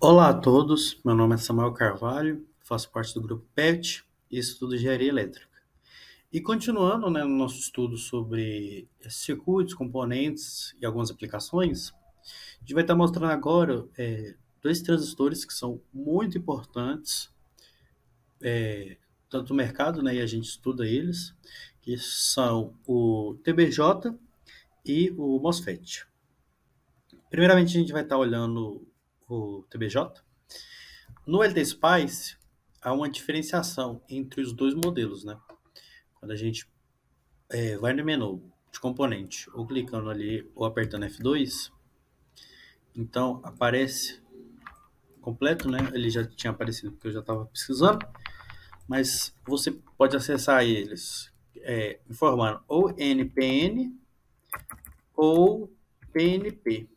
Olá a todos, meu nome é Samuel Carvalho, faço parte do grupo PET e estudo engenharia elétrica. E continuando, no nosso estudo sobre circuitos, componentes e algumas aplicações, a gente vai estar mostrando agora dois transistores que são muito importantes, tanto no mercado, né, e a gente estuda eles, que são o TBJ e o MOSFET. Primeiramente, a gente vai estar olhando o TBJ. No LTSpice, há uma diferenciação entre os dois modelos, né? Quando a gente vai no menu de componente, ou clicando ali, ou apertando F2, então aparece completo, né? Ele já tinha aparecido porque eu já estava pesquisando, mas você pode acessar eles informando ou NPN ou PNP.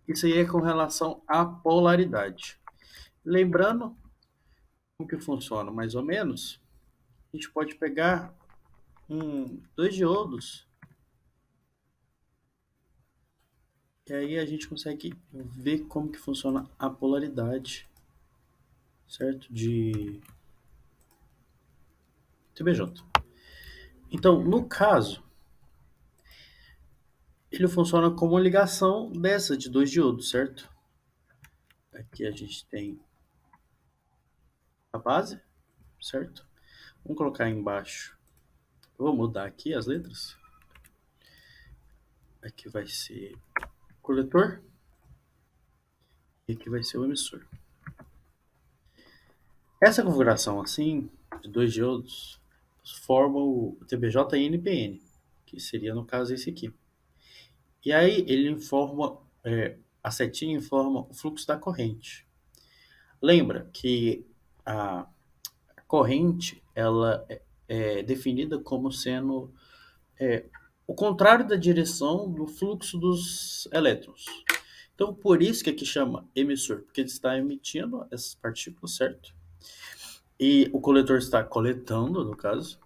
Isso aí é com relação à polaridade. Lembrando como que funciona mais ou menos, a gente pode pegar dois diodos, e aí a gente consegue ver como que funciona a polaridade, certo? De TBJ. Então, no caso, ele funciona como uma ligação dessa de dois diodos, certo? Aqui a gente tem a base, certo? Vamos colocar embaixo. Eu vou mudar aqui as letras. Aqui vai ser o coletor e aqui vai ser o emissor. Essa configuração assim, de dois diodos, forma o TBJ e NPN, que seria no caso esse aqui. E aí ele informa, a setinha informa o fluxo da corrente. Lembra que a corrente ela é definida como sendo o contrário da direção do fluxo dos elétrons. Então, por isso que aqui chama emissor, porque ele está emitindo essas partículas, certo? E o coletor está coletando, no caso.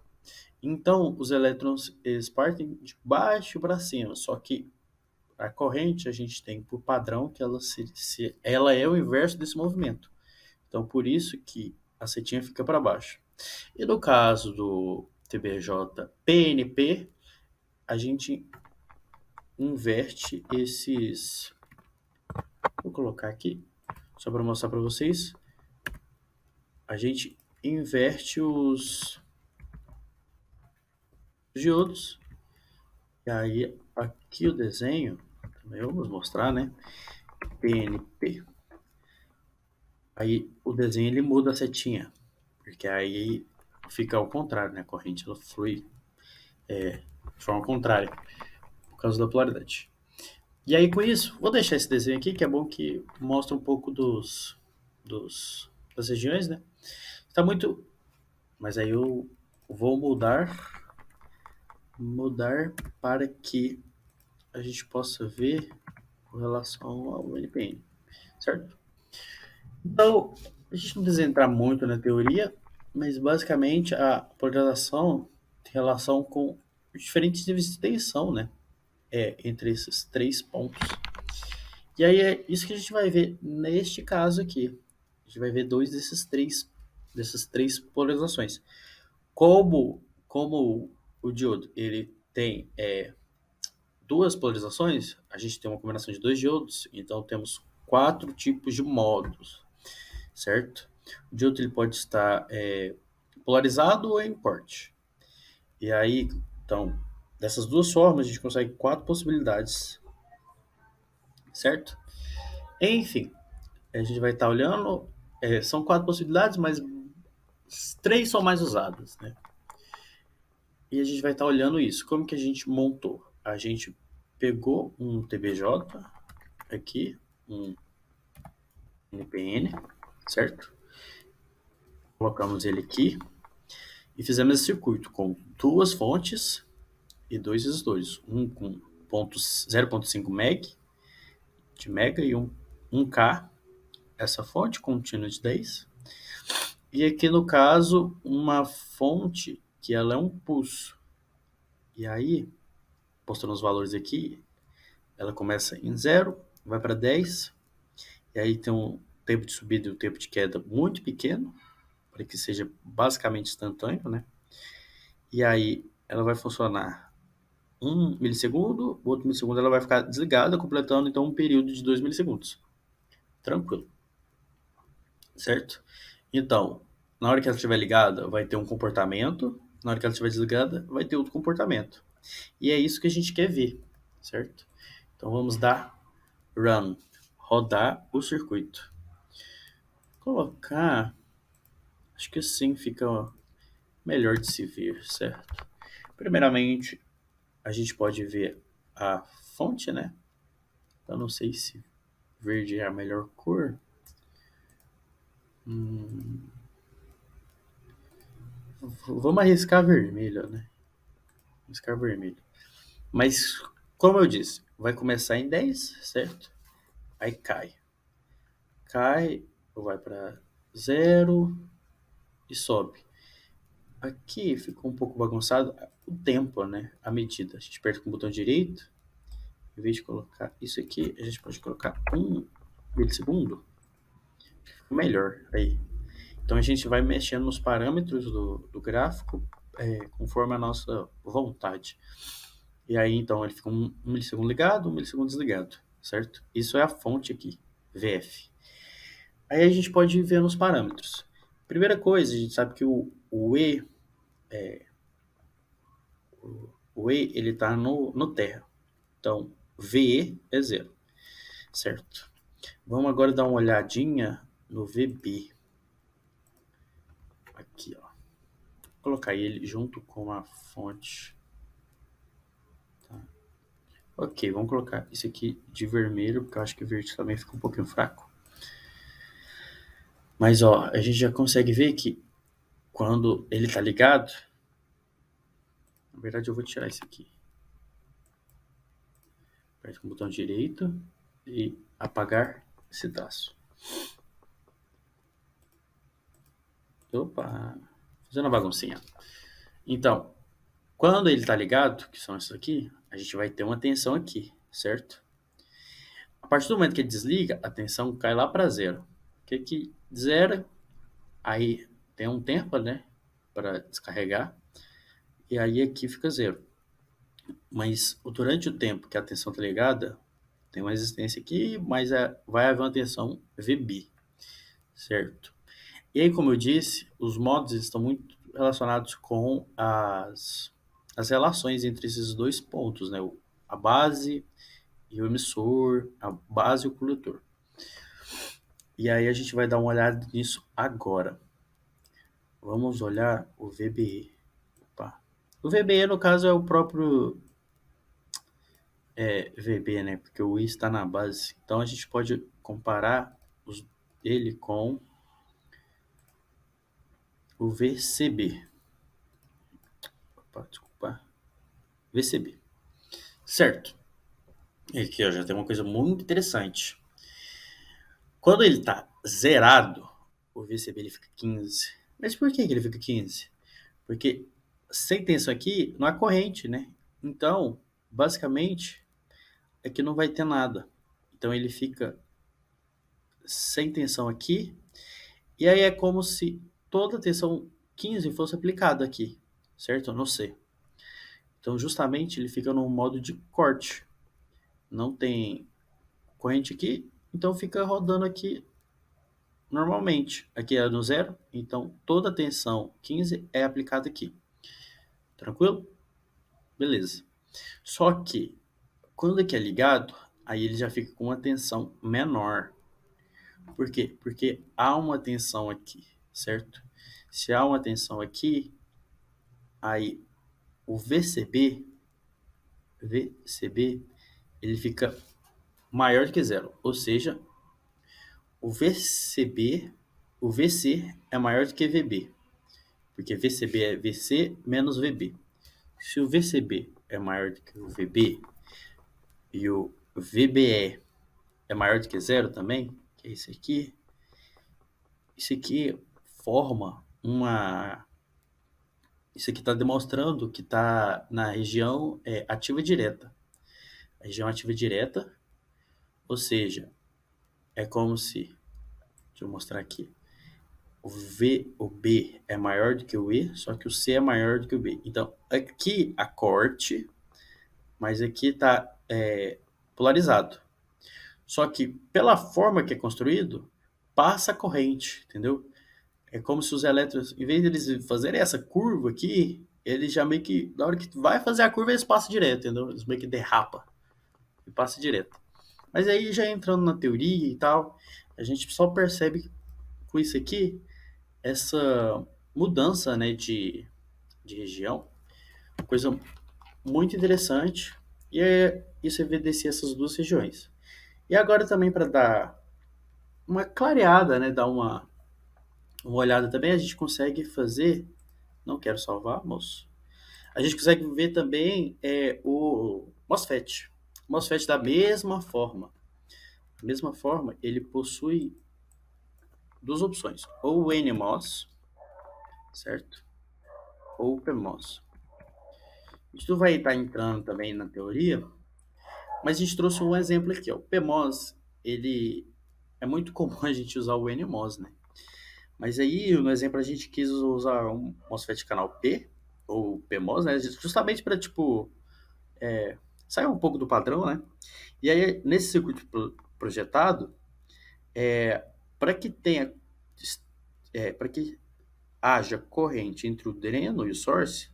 Então, os elétrons eles partem de baixo para cima, só que a corrente a gente tem por padrão que ela é o inverso desse movimento. Então, por isso que a setinha fica para baixo. E no caso do TBJ PNP, a gente inverte esses. Vou colocar aqui, só para mostrar para vocês. A gente inverte os diodos. E aí, aqui o desenho, também vamos mostrar, né? PNP. Aí o desenho ele muda a setinha, porque aí fica ao contrário, né? A corrente ela flui de forma contrária, por causa da polaridade. E aí com isso, vou deixar esse desenho aqui, que é bom que mostra um pouco das regiões, né? Está muito. Mas aí eu vou mudar para que a gente possa ver com relação ao NPN, certo? Então, a gente não precisa entrar muito na teoria, mas basicamente a polarização tem relação com diferentes níveis de tensão, né? Entre esses três pontos. E aí é isso que a gente vai ver neste caso aqui. A gente vai ver dois dessas três polarizações. Como o diodo ele tem duas polarizações, a gente tem uma combinação de dois diodos, então temos quatro tipos de modos, certo? O diodo ele pode estar polarizado ou em porte. E aí, então, dessas duas formas, a gente consegue quatro possibilidades, certo? Enfim, a gente vai estar olhando, são quatro possibilidades, mas três são mais usadas, né? E a gente vai estar olhando isso. Como que a gente montou? A gente pegou um TBJ aqui, um NPN, certo? Colocamos ele aqui e fizemos esse circuito com duas fontes e dois resistores. Um com 0,5 meg de mega e um K, essa fonte contínua de 10. E aqui no caso, uma fonte que ela é um pulso. E aí, mostrando os valores aqui, ela começa em 0, vai para 10, e aí tem tempo de subida e o tempo de queda muito pequeno, para que seja basicamente instantâneo, né? E aí ela vai funcionar 1 milissegundo, o outro milissegundo ela vai ficar desligada, completando então um período de 2 milissegundos. Tranquilo, certo? Então, na hora que ela estiver ligada, vai ter um comportamento, na hora que ela estiver desligada, vai ter outro comportamento. E é isso que a gente quer ver, certo? Então vamos dar run, rodar o circuito. Colocar, acho que assim fica melhor de se ver, certo? Primeiramente, a gente pode ver a fonte, né? Eu não sei se verde é a melhor cor. Vamos arriscar vermelho, né? Arriscar vermelho. Mas, como eu disse, vai começar em 10, certo? Aí cai. Cai, vai para 0 e sobe. Aqui ficou um pouco bagunçado o tempo, né? A medida. A gente aperta com o botão direito. Em vez de colocar isso aqui, a gente pode colocar 1 milissegundo. Melhor aí. Então a gente vai mexendo nos parâmetros do gráfico conforme a nossa vontade. E aí então ele fica 1 milissegundo ligado, 1 milissegundo desligado, certo? Isso é a fonte aqui, VF. Aí a gente pode ver nos parâmetros. Primeira coisa, a gente sabe que o E ele está no terra. Então, VE é 0, certo? Vamos agora dar uma olhadinha no VB. Aqui, ó. Vou colocar ele junto com a fonte. Tá? Ok, vamos colocar isso aqui de vermelho, porque eu acho que o verde também fica um pouquinho fraco. Mas, ó, a gente já consegue ver que quando ele tá ligado... Na verdade, eu vou tirar isso aqui. Aperta com o botão direito e apagar esse traço. Opa, fazendo uma baguncinha. Então, quando ele tá ligado, que são esses aqui, a gente vai ter uma tensão aqui, certo? A partir do momento que ele desliga, a tensão cai lá para 0. O que zera? Aí tem um tempo, né, para descarregar, e aí aqui fica 0. Mas durante o tempo que a tensão tá ligada, tem uma resistência aqui, mas vai haver uma tensão VB, certo? E aí, como eu disse, os modos estão muito relacionados com as relações entre esses dois pontos, né? A base e o emissor, a base e o coletor. E aí a gente vai dar uma olhada nisso agora. Vamos olhar o VBE. Opa. O VBE, no caso, é o próprio VB, né? Porque o I está na base. Então a gente pode comparar ele com o VCB. Opa, desculpa. VCB. Certo. E aqui ó, já tem uma coisa muito interessante. Quando ele está zerado, o VCB ele fica 15. Mas por que ele fica 15? Porque sem tensão aqui não há corrente, né? Então, basicamente, aqui não vai ter nada. Então ele fica sem tensão aqui. E aí é como se toda a tensão 15 fosse aplicada aqui, certo? No C. Então, justamente, ele fica no modo de corte. Não tem corrente aqui, então fica rodando aqui normalmente. Aqui é no 0, então toda a tensão 15 é aplicada aqui. Tranquilo? Beleza. Só que, quando aqui é ligado, aí ele já fica com uma tensão menor. Por quê? Porque há uma tensão aqui, certo? Se há uma tensão aqui, aí o VCB, ele fica maior do que 0. Ou seja, o VC é maior do que VB. Porque VCB é VC menos VB. Se o VCB é maior do que o VB e o VBE é maior do que 0 também, que é isso aqui forma uma... Isso aqui está demonstrando que está na região ativa direta. A região ativa direta, ou seja, é como se Deixa eu mostrar aqui. O B é maior do que o E, só que o C é maior do que o B. Então, aqui a corte, mas aqui está polarizado. Só que pela forma que é construído, passa a corrente, entendeu? É como se os elétrons, em vez de eles fazerem essa curva aqui, eles já meio que, na hora que vai fazer a curva, eles passam direto, entendeu? Eles meio que derrapa e passa direto. Mas aí já entrando na teoria e tal, a gente só percebe com isso aqui, essa mudança, né, de região, coisa muito interessante, e isso evidencia essas duas regiões. E agora também para dar uma clareada, né, dar uma olhada também, a gente consegue fazer, não quero salvar, moço, a gente consegue ver também o MOSFET. O MOSFET da mesma forma, ele possui duas opções, ou o NMOS, certo? Ou o PMOS. Isso vai estar entrando também na teoria, mas a gente trouxe um exemplo aqui, ó. O PMOS, ele é muito comum a gente usar o NMOS, né? Mas aí, no exemplo, a gente quis usar um MOSFET canal P, ou PMOS, né? Justamente para, tipo, sair um pouco do padrão, né? E aí, nesse circuito projetado, para que tenha, para que haja corrente entre o dreno e o source,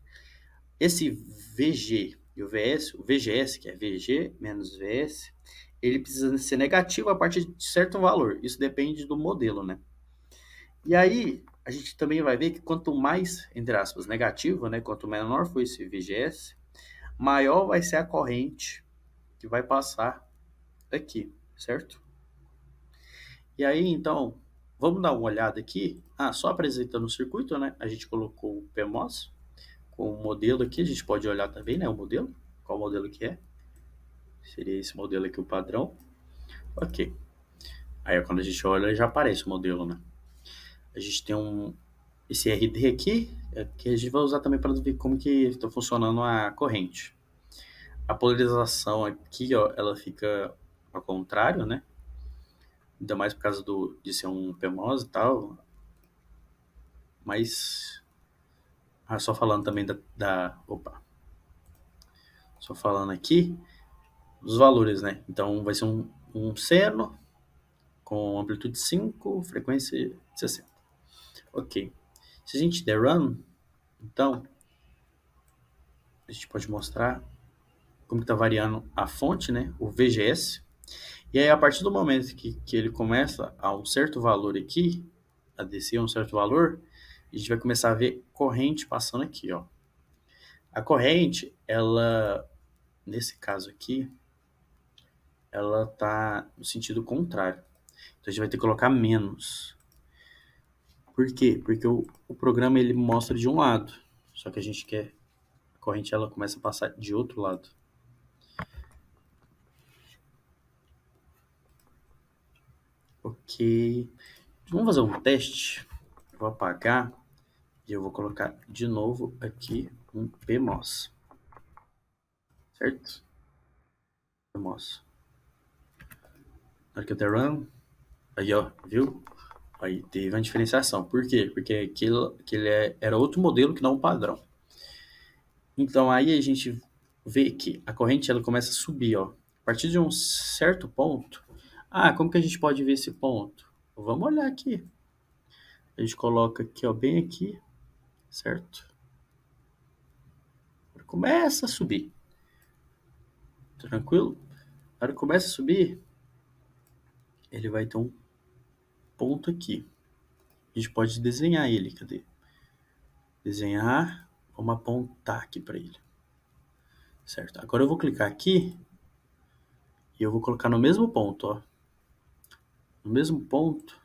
esse VG e o VGS, que é VG menos VS, ele precisa ser negativo a partir de certo valor. Isso depende do modelo, né? E aí, a gente também vai ver que quanto mais, entre aspas, negativo, né? Quanto menor for esse VGS, maior vai ser a corrente que vai passar aqui, certo? E aí, então, vamos dar uma olhada aqui. Só apresentando o circuito, né? A gente colocou o PMOS com o modelo aqui. A gente pode olhar também, né? O modelo. Qual modelo que é? Seria esse modelo aqui, o padrão. Ok. Aí, quando a gente olha, já aparece o modelo, né? A gente tem esse RD aqui, que a gente vai usar também para ver como que está funcionando a corrente. A polarização aqui, ó, ela fica ao contrário, né? Ainda mais por causa de ser um PMOS e tal. Mas, só falando também opa. Só falando aqui dos valores, né? Então, vai ser um seno com amplitude 5, frequência 60. Ok. Se a gente der run, então, a gente pode mostrar como está variando a fonte, né? O VGS. E aí, a partir do momento que ele começa a um certo valor aqui, a descer a um certo valor, a gente vai começar a ver corrente passando aqui, ó. A corrente, ela, nesse caso aqui, ela tá no sentido contrário. Então, a gente vai ter que colocar menos. Por quê? Porque o programa, ele mostra de um lado. Só que a gente quer a corrente, ela começa a passar de outro lado. Ok. Vamos fazer um teste. Eu vou apagar e eu vou colocar de novo aqui um PMOS. Certo? PMOS. Na hora que eu der run, aí ó, viu? Aí teve uma diferenciação. Por quê? Porque aquele era outro modelo que não o padrão. Então aí a gente vê que a corrente ela começa a subir, ó. A partir de um certo ponto. Como que a gente pode ver esse ponto? Vamos olhar aqui. A gente coloca aqui, ó, bem aqui, certo? Começa a subir. Tranquilo? Na hora que começa a subir, ele vai ter um ponto aqui. A gente pode desenhar ele, cadê? Desenhar, vamos apontar aqui para ele. Certo? Agora eu vou clicar aqui e eu vou colocar no mesmo ponto, ó. No mesmo ponto,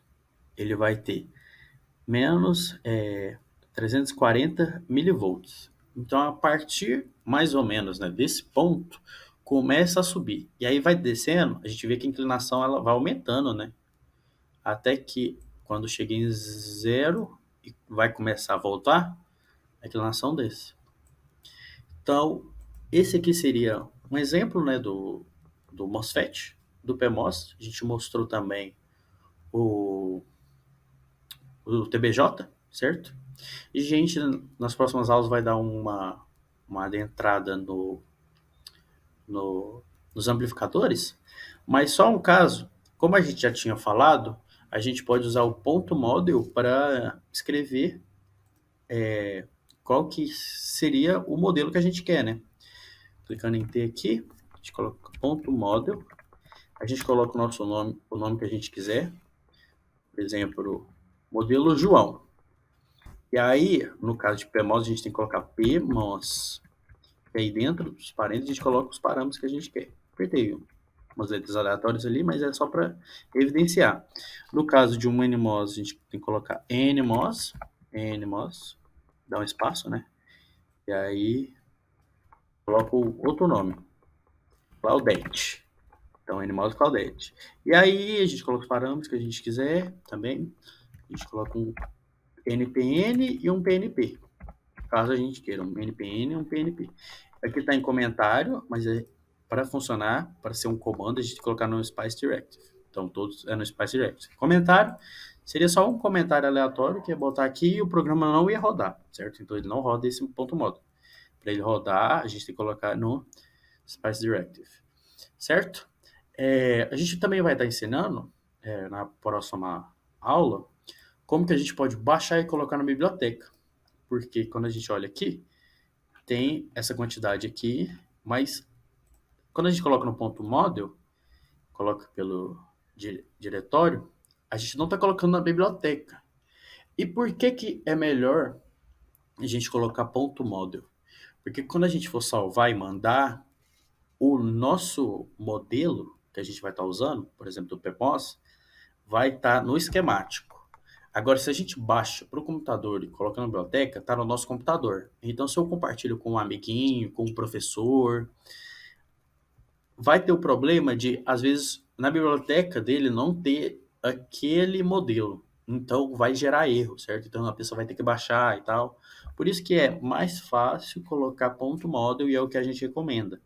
ele vai ter menos 340 milivolts. Então, a partir, mais ou menos, né, desse ponto, começa a subir. E aí vai descendo, a gente vê que a inclinação ela vai aumentando, né? Até que, quando chega em zero e vai começar a voltar, a inclinação desce. Então, esse aqui seria um exemplo, né, do MOSFET, do PMOS. A gente mostrou também o o TBJ, certo? E a gente, nas próximas aulas, vai dar uma adentrada no, nos amplificadores, mas só um caso, como a gente já tinha falado, a gente pode usar o ponto model para escrever qual que seria o modelo que a gente quer, né? Clicando em T aqui, a gente coloca ponto model, a gente coloca o nosso nome, o nome que a gente quiser, por exemplo, modelo João. E aí, no caso de PMOS, a gente tem que colocar PMOS. E aí dentro dos parênteses a gente coloca os parâmetros que a gente quer. Apertei umas letras aleatórias ali, mas é só para evidenciar. No caso de um NMOS, a gente tem que colocar NMOS, dá um espaço, né? E aí coloco outro nome, Claudete. Então, NMOS Claudete. E aí a gente coloca os parâmetros que a gente quiser também. A gente coloca um NPN e um PNP. Caso a gente queira um NPN e um PNP. Aqui está em comentário, mas para funcionar, para ser um comando, a gente tem que colocar no Spice Directive. Então, todos é no Spice Directive. Comentário seria só um comentário aleatório que ia botar aqui e o programa não ia rodar, certo? Então, ele não roda esse ponto modo. Para ele rodar, a gente tem que colocar no Spice Directive, certo? A gente também vai estar ensinando, na próxima aula, como que a gente pode baixar e colocar na biblioteca. Porque quando a gente olha aqui, tem essa quantidade aqui, mas quando a gente coloca no ponto model, coloca pelo diretório, a gente não está colocando na biblioteca. E por que que é melhor a gente colocar ponto model? Porque quando a gente for salvar e mandar, o nosso modelo que a gente vai estar usando, por exemplo, do PMOS, vai estar no esquemático. Agora, se a gente baixa para o computador e coloca na biblioteca, está no nosso computador. Então, se eu compartilho com um amiguinho, com um professor, vai ter o problema de, às vezes, na biblioteca dele não ter aquele modelo. Então, vai gerar erro, certo? Então, a pessoa vai ter que baixar e tal. Por isso que é mais fácil colocar ponto model e é o que a gente recomenda.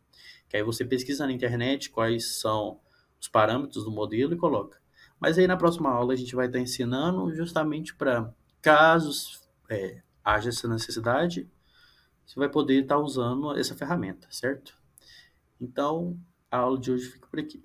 Que aí você pesquisa na internet quais são os parâmetros do modelo e coloca. Mas aí na próxima aula a gente vai estar ensinando justamente para casos haja essa necessidade, você vai poder estar usando essa ferramenta, certo? Então, a aula de hoje fica por aqui.